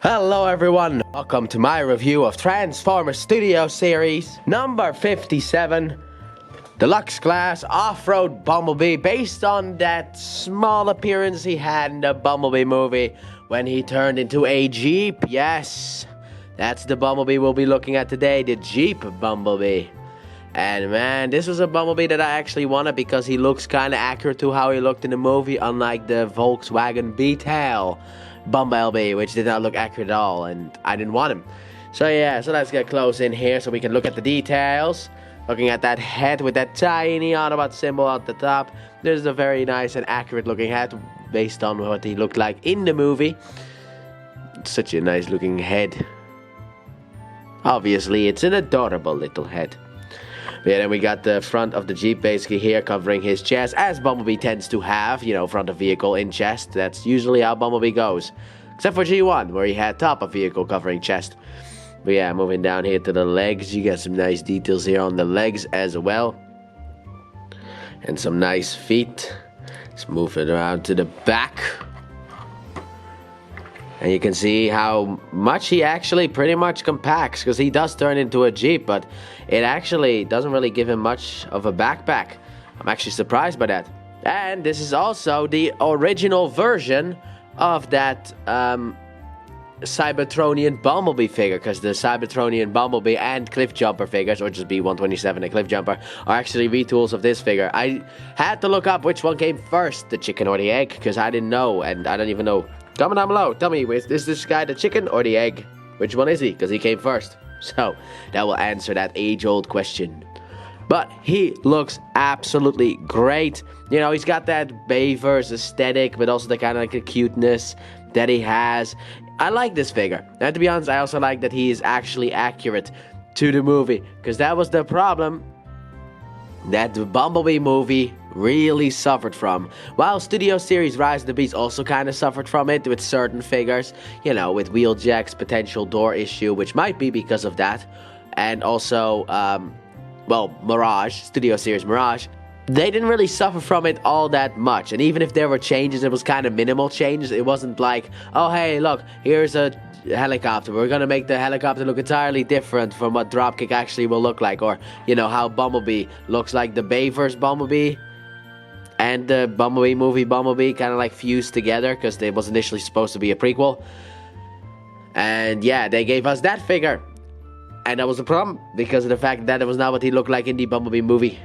Hello everyone, welcome to my review of Transformers Studio Series number 57, Deluxe Class Offroad Bumblebee, based on that small appearance he had in the Bumblebee movie when he turned into a Jeep. Yes, that's the Bumblebee we'll be looking at today, the Jeep Bumblebee. And man, this was a Bumblebee that I actually wanted because he looks kind of accurate to how he looked in the movie, unlike the Volkswagen B-Tail Bumblebee, which did not look accurate at all, and I didn't want him. So yeah, so let's get close in here so we can look at the details. Looking at that head with that tiny Autobot symbol at the top. This is a very nice and accurate looking head based on what he looked like in the movie. Such a nice looking head. Obviously, it's an adorable little head. Yeah, then we got the front of the Jeep basically here covering his chest, as Bumblebee tends to have, you know, front of vehicle in chest. That's usually how Bumblebee goes. Except for G1, where he had top of vehicle covering chest. But yeah, moving down here to the legs, you got some nice details here on the legs as well. And some nice feet. Let's move it around to the back. And you can see how much he actually pretty much compacts, because he does turn into a Jeep, but it actually doesn't really give him much of a backpack. I'm actually surprised by that. And this is also the original version of that Cybertronian Bumblebee figure, because the Cybertronian Bumblebee and Cliffjumper figures, or just B127 and Cliffjumper, are actually retools of this figure. I had to look up which one came first, the chicken or the egg, because I didn't know, and I don't even know. Comment down below, tell me, is this guy the chicken or the egg? Which one is he? Because he came first. So, that will answer that age-old question. But he looks absolutely great. You know, he's got that Bayverse aesthetic, but also the kind of like the cuteness that he has. I like this figure. And to be honest, I also like that he is actually accurate to the movie, because that was the problem that the Bumblebee movie really suffered from. While Studio Series Rise of the Beast also kind of suffered from it with certain figures, you know, with Wheeljack's potential door issue, which might be because of that, and also, well, Mirage, Studio Series Mirage, they didn't really suffer from it all that much. And even if there were changes, it was kind of minimal changes. It wasn't like, oh hey, look, here's a helicopter, we're gonna make the helicopter look entirely different from what Dropkick actually will look like, or you know how Bumblebee looks like the Bayverse Bumblebee and the Bumblebee movie Bumblebee kind of like fused together, because it was initially supposed to be a prequel. And yeah, they gave us that figure, and that was a problem because of the fact that it was not what he looked like in the Bumblebee movie.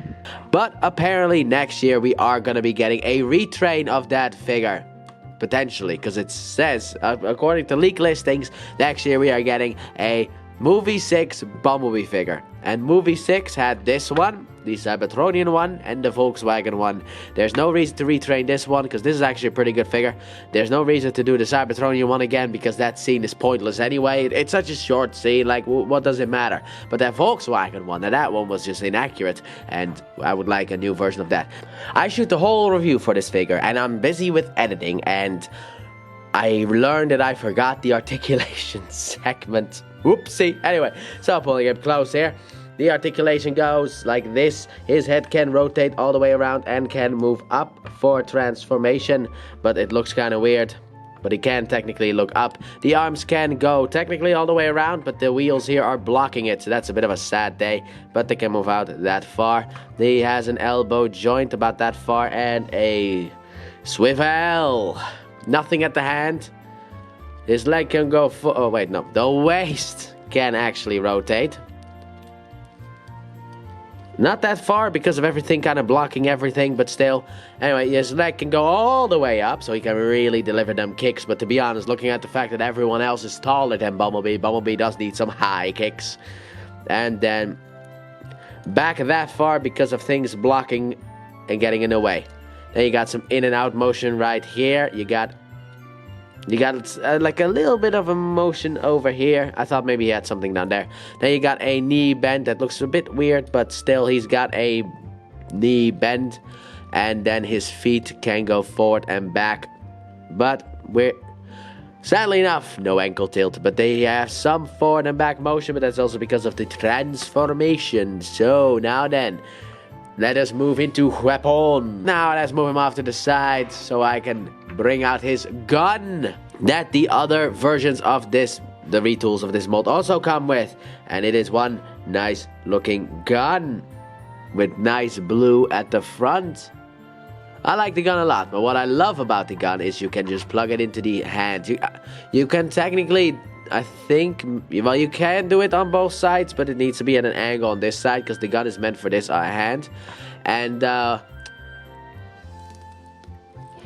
But apparently next year we are gonna be getting a retrain of that figure. Potentially, because it says, according to leak listings, next year we are getting a Movie 6 Bumblebee figure. And Movie 6 had this one, the Cybertronian one, and the Volkswagen one. There's no reason to retrain this one, because this is actually a pretty good figure. There's no reason to do the Cybertronian one again, because that scene is pointless anyway. It's such a short scene, like, what does it matter? But that Volkswagen one, that one was just inaccurate, and I would like a new version of that. I shoot the whole review for this figure, and I'm busy with editing, and I learned that I forgot the articulation segment. Whoopsie. Anyway, so pulling him close here. The articulation goes like this. His head can rotate all the way around and can move up for transformation, but it looks kind of weird. But he can technically look up. The arms can go technically all the way around, but the wheels here are blocking it, so that's a bit of a sad day. But they can move out that far. He has an elbow joint about that far and a swivel. Nothing at the hand. His leg can go oh wait, no. The waist can actually rotate. Not that far because of everything kind of blocking everything, but still. Anyway, his leg can go all the way up, so he can really deliver them kicks. But to be honest, looking at the fact that everyone else is taller than Bumblebee, Bumblebee does need some high kicks. And then back that far because of things blocking and getting in the way. Then you got some in and out motion right here. You got like a little bit of a motion over here. I thought maybe he had something down there. Then you got a knee bend that looks a bit weird, but still he's got a knee bend. And then his feet can go forward and back. But sadly enough, no ankle tilt. But they have some forward and back motion, but that's also because of the transformation. So now then, let us move into weapon. Now let's move him off to the side so I can bring out his gun. that the other versions of this, the retools of this mold, also come with. And it is one nice looking gun with nice blue at the front. I like the gun a lot, but what I love about the gun is you can just plug it into the hand. You can technically, I think, well, you can do it on both sides, but it needs to be at an angle on this side because the gun is meant for this hand. And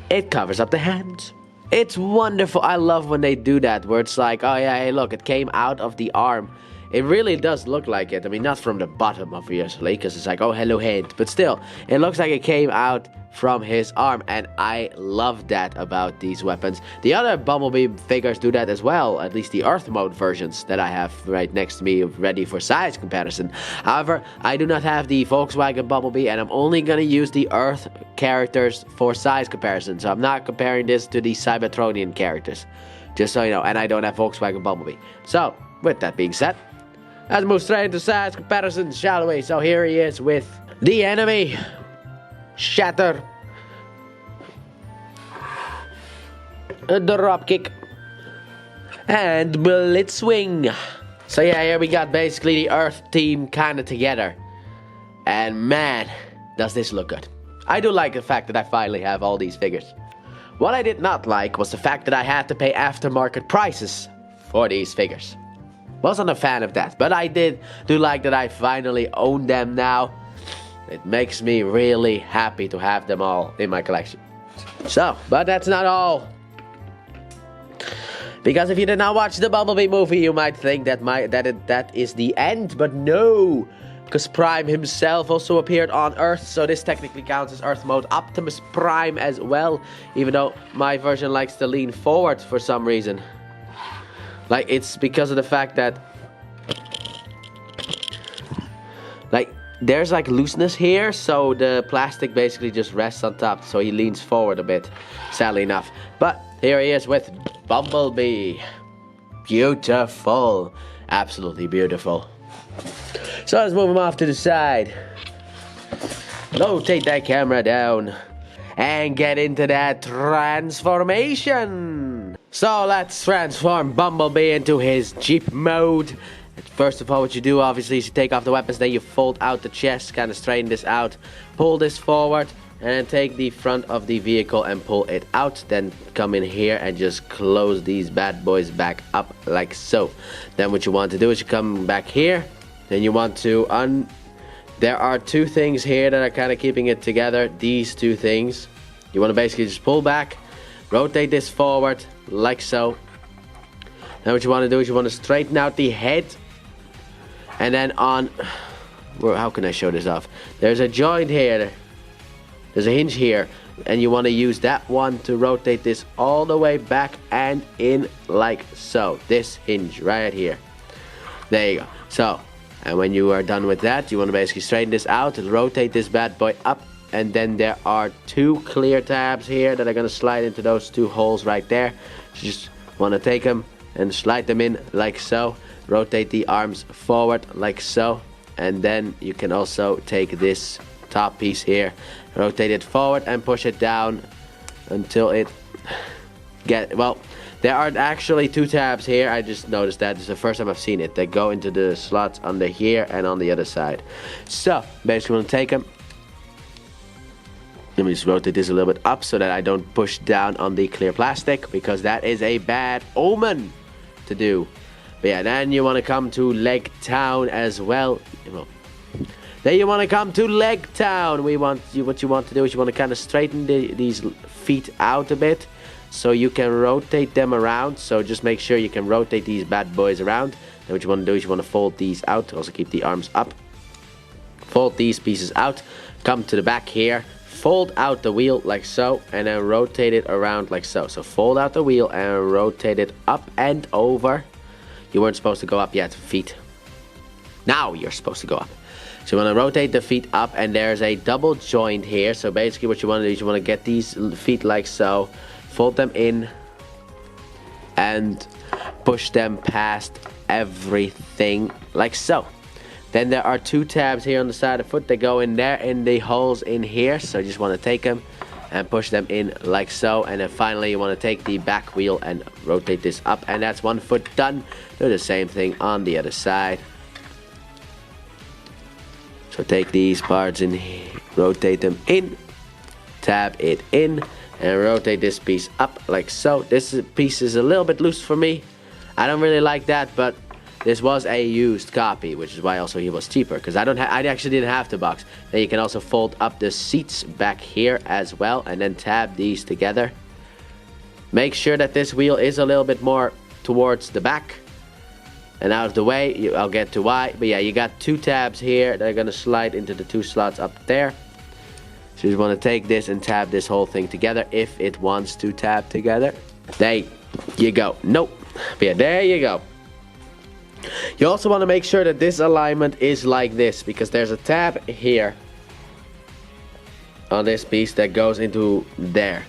it covers up the hand. It's wonderful. I love when they do that, where it's like, oh yeah, hey, look, it came out of the arm. It really does look like it. I mean, not from the bottom, obviously, because it's like, oh, hello, head. But still, it looks like it came out from his arm, and I love that about these weapons. The other Bumblebee figures do that as well, at least the Earth mode versions that I have right next to me ready for size comparison. However, I do not have the Volkswagen Bumblebee, and I'm only going to use the Earth characters for size comparison. So I'm not comparing this to the Cybertronian characters, just so you know, and I don't have Volkswagen Bumblebee. So, with that being said, let's move straight into size comparisons, shall we? So here he is with the enemy. Shatter. A drop kick. And Blitzwing. So yeah, here we got basically the Earth team kind of together. And man, does this look good. I do like the fact that I finally have all these figures. What I did not like was the fact that I had to pay aftermarket prices for these figures. Wasn't a fan of that, but I do like that I finally own them now. It makes me really happy to have them all in my collection. So, but that's not all. Because if you did not watch the Bumblebee movie, you might think that that is the end, but no. Because Prime himself also appeared on Earth, so this technically counts as Earth mode. Optimus Prime as well, even though my version likes to lean forward for some reason. Like, it's because of the fact that, like, there's like looseness here, so the plastic basically just rests on top, so he leans forward a bit, sadly enough. But here he is with Bumblebee. Beautiful. Absolutely beautiful. So let's move him off to the side. Rotate that camera down and get into that transformation. So let's transform Bumblebee into his Jeep mode. First of all, what you do obviously is you take off the weapons, then you fold out the chest, kind of straighten this out, pull this forward, and then take the front of the vehicle and pull it out. Then come in here and just close these bad boys back up like so. Then what you want to do is you come back here, then you want to there are two things here that are kind of keeping it together. These two things, you want to basically just pull back, rotate this forward like so. Then what you want to do is you want to straighten out the head. And then on, how can I show this off? There's a joint here. There's a hinge here. And you want to use that one to rotate this all the way back and in like so. This hinge right here. There you go. So, and when you are done with that, you want to basically straighten this out and rotate this bad boy up. And then there are two clear tabs here that are going to slide into those two holes right there. So you just want to take them and slide them in like so. Rotate the arms forward like so, and then you can also take this top piece here, rotate it forward and push it down until it well, there are actually two tabs here. I just noticed that. This is the first time I've seen it. They go into the slots under here and on the other side. So basically I'm gonna take them. Let me just rotate this a little bit up so that I don't push down on the clear plastic, because that is a bad omen to do. But yeah, then you want to come to Leg Town as well. Then you want to come to Leg Town. What you want to do is you want to kind of straighten these feet out a bit, so you can rotate them around. So just make sure you can rotate these bad boys around. Then what you want to do is you want to fold these out. Also keep the arms up. Fold these pieces out. Come to the back here. Fold out the wheel like so, and then rotate it around like so. So fold out the wheel and rotate it up and over. You weren't supposed to go up yet, feet. Now you're supposed to go up. So you want to rotate the feet up, and there's a double joint here. So basically what you want to do is you want to get these feet like so, fold them in, and push them past everything like so. Then there are two tabs here on the side of the foot that go in there in the holes in here. So you just want to take them, and push them in like so. And then finally you want to take the back wheel and rotate this up, and that's one foot done. Do the same thing on the other side. So take these parts in here, rotate them in, tab it in, and rotate this piece up like so. This piece is a little bit loose for me. I don't really like that, but this was a used copy, which is why also he was cheaper, because I actually didn't have the box. Then you can also fold up the seats back here as well, and then tab these together. Make sure that this wheel is a little bit more towards the back and out of the way. I'll get to why, but yeah, you got two tabs here that are gonna slide into the two slots up there. So you just want to take this and tab this whole thing together if it wants to tab together. There you go. Nope. But yeah, there you go. You also want to make sure that this alignment is like this, because there's a tab here on this piece that goes into there.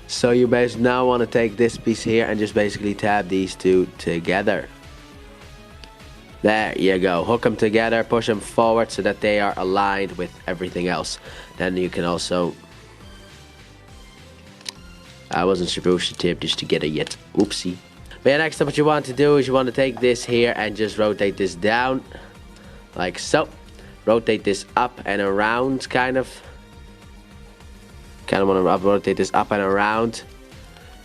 So you basically now want to take this piece here and just basically tab these two together. There you go. Hook them together, push them forward so that they are aligned with everything else. Then you can also... I wasn't supposed to tap this together yet. Oopsie. But yeah, next up what you want to do is you want to take this here and just rotate this down. Like so. Rotate this up and around, kind of. Kind of want to rotate this up and around.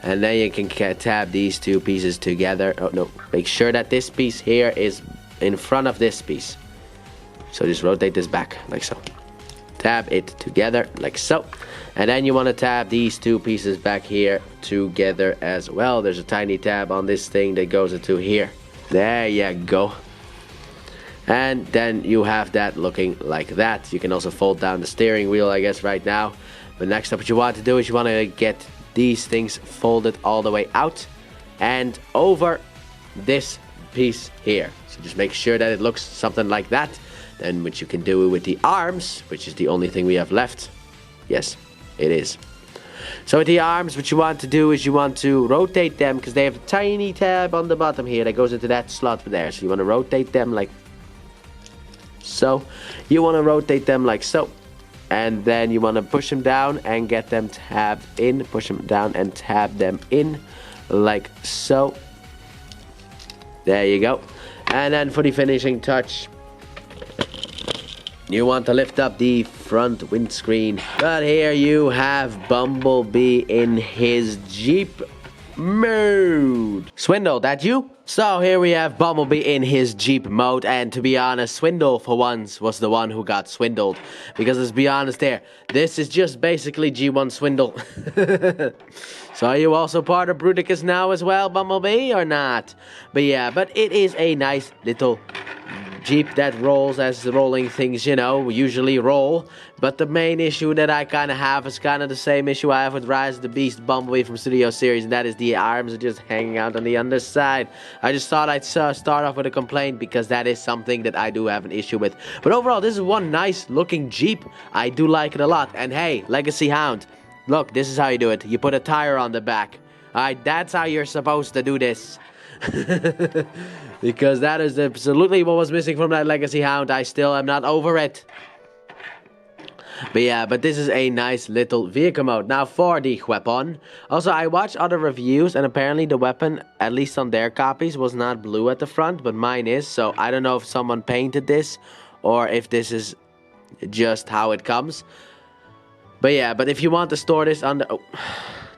And then you can tab these two pieces together. Oh no, make sure that this piece here is in front of this piece. So just rotate this back like so. Tab it together like so. And then you want to tab these two pieces back here together as well. There's a tiny tab on this thing that goes into here. There you go. And then you have that looking like that. You can also fold down the steering wheel, I guess, right now. But next up what you want to do is you want to get these things folded all the way out and over this piece here. So just make sure that it looks something like that. Then what you can do with the arms, which is the only thing we have left. Yes, it is. So with the arms, what you want to do is you want to rotate them, because they have a tiny tab on the bottom here that goes into that slot there. So you want to rotate them like so. You want to rotate them like so. And then you want to push them down and get them tabbed in. Push them down and tab them in like so. There you go. And then for the finishing touch, you want to lift up the front windscreen. But here you have Bumblebee in his Jeep mode. Swindle, that you? So here we have Bumblebee in his Jeep mode, and to be honest, Swindle for once was the one who got swindled. Because let's be honest here, this is just basically G1 Swindle. So are you also part of Bruticus now as well, Bumblebee, or not? But yeah, but it is a nice little Jeep that rolls as the rolling things, you know, usually roll. But the main issue that I kind of have is kind of the same issue I have with Rise of the Beast Bumblebee from Studio Series, and that is the arms are just hanging out on the underside. I just thought I'd start off with a complaint, because that is something that I do have an issue with. But overall, this is one nice looking Jeep. I do like it a lot. And hey, Legacy Hound, look, this is how you do it. You put a tire on the back. Alright, that's how you're supposed to do this. Because that is absolutely what was missing from that Legacy Hound. I still am not over it. But yeah, but this is a nice little vehicle mode. Now for the weapon. Also, I watched other reviews, and apparently the weapon, at least on their copies, was not blue at the front, but mine is. So I don't know if someone painted this, or if this is just how it comes. But yeah, but if you want to store this under... Oh,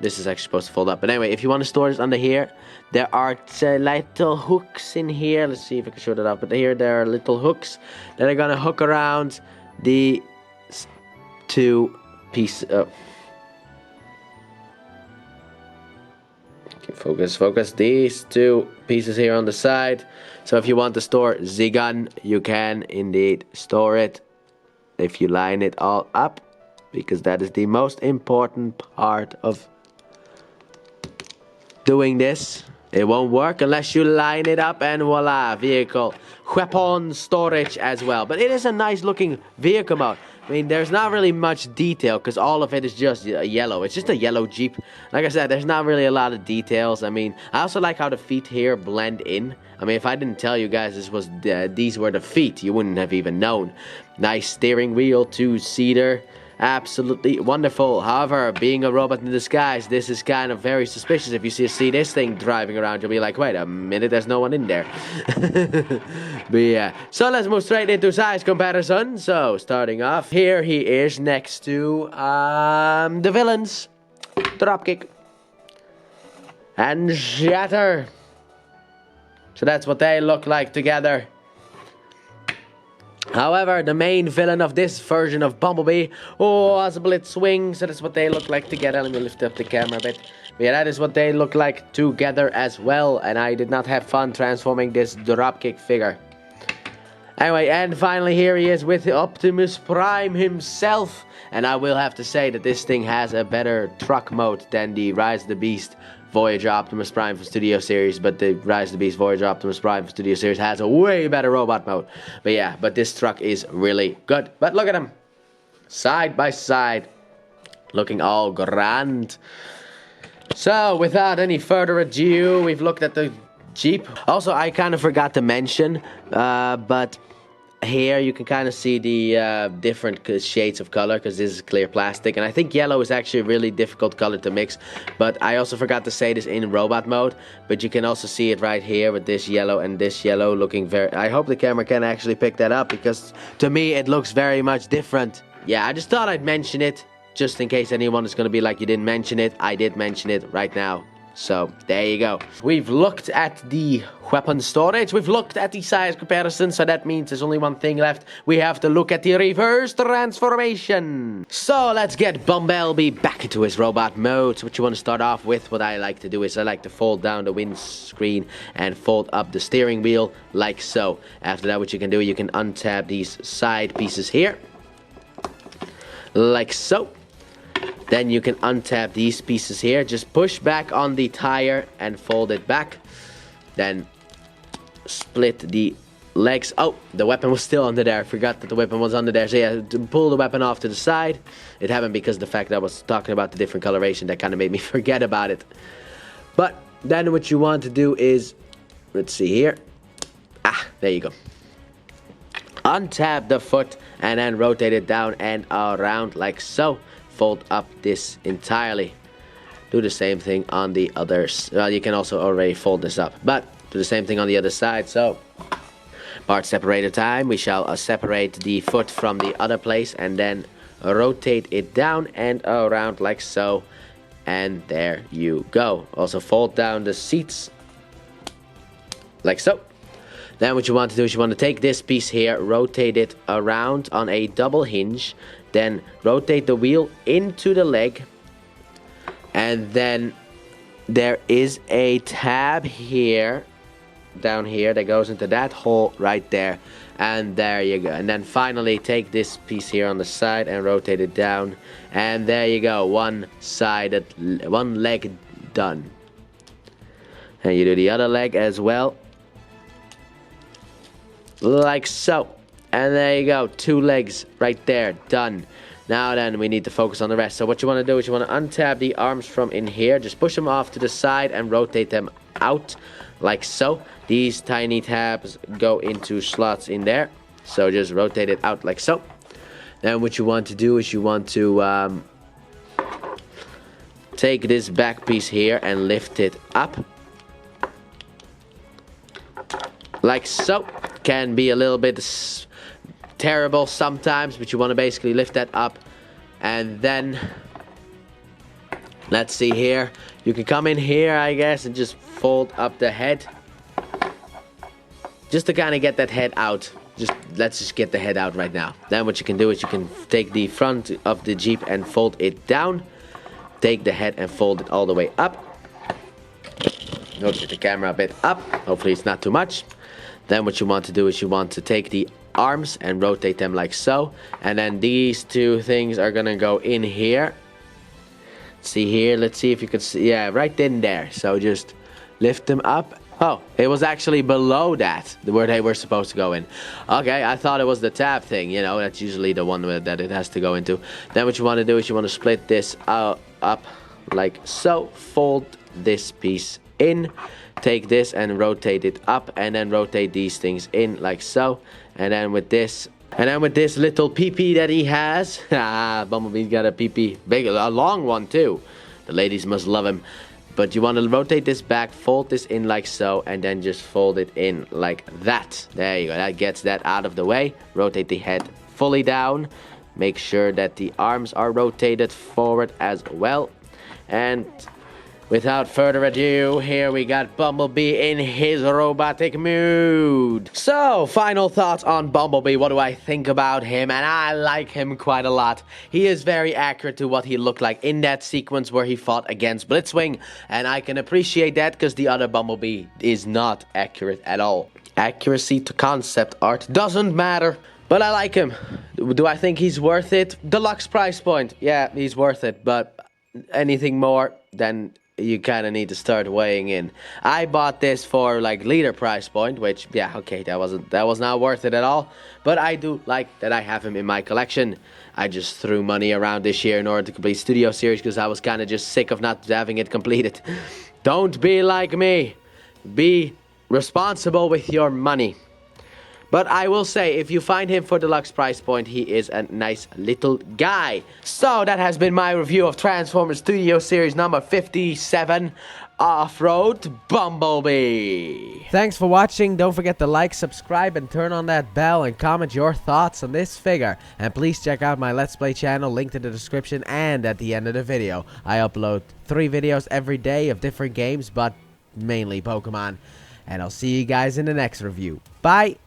this is actually supposed to fold up. But anyway, if you want to store this under here, there are little hooks in here. Let's see if I can show that up. But here there are little hooks that are going to hook around the two pieces. Oh. Okay, focus. These two pieces here on the side. So if you want to store the gun, you can indeed store it if you line it all up, because that is the most important part of doing this. It won't work unless you line it up, and voila, vehicle weapon storage as well. But it is a nice looking vehicle mode. I mean, there's not really much detail, because all of it is just yellow. It's just a yellow Jeep. Like I said, there's not really a lot of details. I mean, I also like how the feet here blend in. I mean, if I didn't tell you guys these were the feet, you wouldn't have even known. Nice steering wheel, two-seater. absolutely wonderful. However, being a robot in disguise, this is kind of very suspicious. If you see this thing driving around, you'll be like, wait a minute, there's no one in there. But yeah, so let's move straight into size comparison. So starting off, here he is next to the villains, Dropkick and Shatter. So that's what they look like together. However, the main villain of this version of Bumblebee was Blitzwing, so that's what they look like together. Let me lift up the camera a bit. But yeah, that is what they look like together as well, and I did not have fun transforming this Dropkick figure. Anyway, and finally here he is with Optimus Prime himself, and I will have to say that this thing has a better truck mode than the Rise of the Beast Voyager Optimus Prime for Studio Series, but the Rise of the Beast Voyager Optimus Prime for Studio Series has a way better robot mode. But yeah, but this truck is really good. But look at him, side by side, looking all grand. So without any further ado, we've looked at the Jeep. Also, I kind of forgot to mention, but here you can kind of see the different shades of color, because this is clear plastic, and I think yellow is actually a really difficult color to mix. But I also forgot to say this in robot mode, but you can also see it right here with this yellow and this yellow looking very... I hope the camera can actually pick that up, because to me it looks very much different. Yeah, I just thought I'd mention it, just in case anyone is going to be like, you didn't mention it. I did mention it right now. So, there you go. We've looked at the weapon storage. We've looked at the size comparison. So that means there's only one thing left. We have to look at the reverse transformation. So, let's get Bumblebee back into his robot mode. So what you want to start off with, what I like to do is I like to fold down the windscreen and fold up the steering wheel like so. After that, what you can do, you can untap these side pieces here. Like so. Then you can untap these pieces here. Just push back on the tire and fold it back. Then split the legs. Oh, the weapon was still under there. I forgot that the weapon was under there. So yeah, to pull the weapon off to the side. It happened because of the fact that I was talking about the different coloration. That kind of made me forget about it. But then what you want to do is, let's see here. Ah, there you go. Untap the foot and then rotate it down and around like so. Fold up this entirely. Do the same thing on the others. Well, you can also already fold this up, but do the same thing on the other side. So, part separator time. We shall separate the foot from the other place and then rotate it down and around like so. And there you go. Also fold down the seats like so. Then what you want to do is you want to take this piece here, rotate it around on a double hinge, then rotate the wheel into the leg, and then there is a tab here, down here, that goes into that hole right there, and there you go. And then finally take this piece here on the side and rotate it down, and there you go, one leg done. And you do the other leg as well. Like so. And there you go, 2 legs right there, done. Now then, we need to focus on the rest. So what you want to do is you want to untap the arms from in here. Just push them off to the side and rotate them out like so. These tiny tabs go into slots in there. So just rotate it out like so. Then what you want to do is you want to take this back piece here and lift it up. Like so. Can be a little bit terrible sometimes, but you want to basically lift that up. And then, let's see here. You can come in here, I guess, and just fold up the head. Just to kind of get that head out. Let's just get the head out right now. Then what you can do is you can take the front of the Jeep and fold it down. Take the head and fold it all the way up. Rotate the camera a bit up. Hopefully it's not too much. Then what you want to do is you want to take the arms and rotate them like so. And then these 2 things are going to go in here. See here, let's see if you can see. Yeah, right in there. So just lift them up. Oh, it was actually below that, where they were supposed to go in. Okay, I thought it was the tab thing. You know, that's usually the one that it has to go into. Then what you want to do is you want to split this up like so. Fold this piece in. Take this and rotate it up, and then rotate these things in like so. And then with this, And then with this little PP that he has, Bumblebee's got a PP, big, a long one too. The ladies must love him. But you want to rotate this back, fold this in like so, and then just fold it in like that. There you go, that gets that out of the way. Rotate the head fully down. Make sure that the arms are rotated forward as well. And without further ado, here we got Bumblebee in his robotic mood. So, final thoughts on Bumblebee. What do I think about him? And I like him quite a lot. He is very accurate to what he looked like in that sequence where he fought against Blitzwing. And I can appreciate that because the other Bumblebee is not accurate at all. Accuracy to concept art doesn't matter. But I like him. Do I think he's worth it? Deluxe price point. Yeah, he's worth it. But anything more, then you kind of need to start weighing in. I bought this for like leader price point, which, yeah, okay, that was not worth it at all. But I do like that I have him in my collection. I just threw money around this year in order to complete Studio Series because I was kind of just sick of not having it completed. Don't be like me. Be responsible with your money. But I will say, if you find him for Deluxe price point, he is a nice little guy. So that has been my review of Transformers Studio Series number 57, Offroad Bumblebee. Thanks for watching. Don't forget to like, subscribe, and turn on that bell and comment your thoughts on this figure. And please check out my Let's Play channel, linked in the description and at the end of the video. I upload 3 videos every day of different games, but mainly Pokemon. And I'll see you guys in the next review. Bye!